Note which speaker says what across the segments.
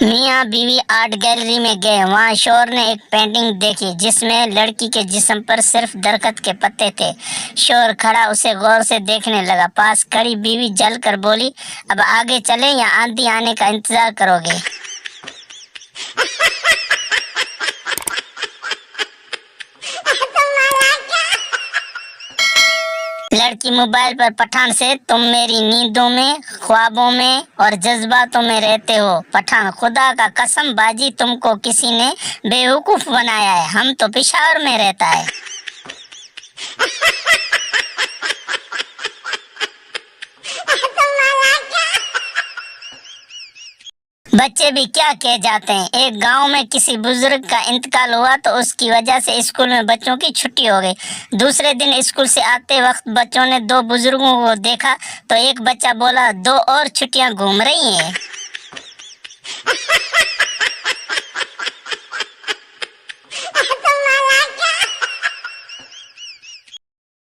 Speaker 1: मियाँ बीवी art gallery में गए। वहाँ शोर ने एक पेंटिंग देखी जिसमें लड़की के जिस्म पर सिर्फ दरख्त के पत्ते थे। शोर खड़ा उसे गौर से देखने लगा। पास खड़ी बीवी जल कर बोली, अब आगे चले या आंधी आने का इंतजार करोगे? लड़की मोबाइल पर पठान से, तुम मेरी नींदों में, ख्वाबों में और जज्बातों में रहते हो। पठान, खुदा का कसम बाजी, तुमको किसी ने बेवकूफ बनाया है। हम तो पेशावर में रहता है। बच्चे भी क्या कह जाते हैं। एक गांव में किसी बुजुर्ग का इंतकाल हुआ तो उसकी वजह से स्कूल में बच्चों की छुट्टी हो गई। दूसरे दिन स्कूल से आते वक्त बच्चों ने दो बुजुर्गों को देखा तो एक बच्चा बोला, दो और छुट्टियां घूम रही हैं।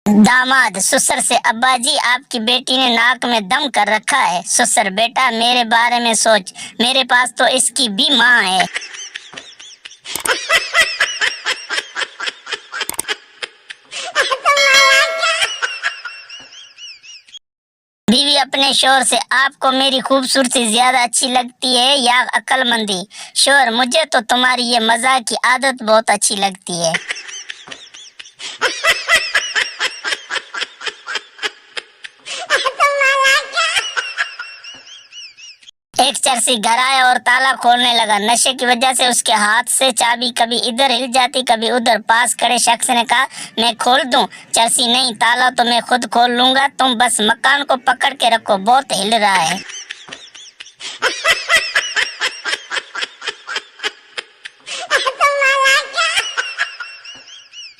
Speaker 1: दामाद ससुर से, अब्बा जी आपकी बेटी ने नाक में दम कर रखा है। ससुर, बेटा मेरे बारे में सोच, मेरे पास तो इसकी भी माँ है। बीवी अपने शोहर से, आपको मेरी खूबसूरती ज्यादा अच्छी लगती है या अक्लमंदी? शोहर, मुझे तो तुम्हारी ये मजाक की आदत बहुत अच्छी लगती है। एक चरसी घर आया और ताला खोलने लगा। नशे की वजह से उसके हाथ से चाबी कभी इधर हिल जाती कभी उधर। पास खड़े शख्स ने कहा, मैं खोल दूं? चरसी, नहीं, ताला तो मैं खुद खोल लूंगा, तुम बस मकान को पकड़ के रखो, बहुत हिल रहा है।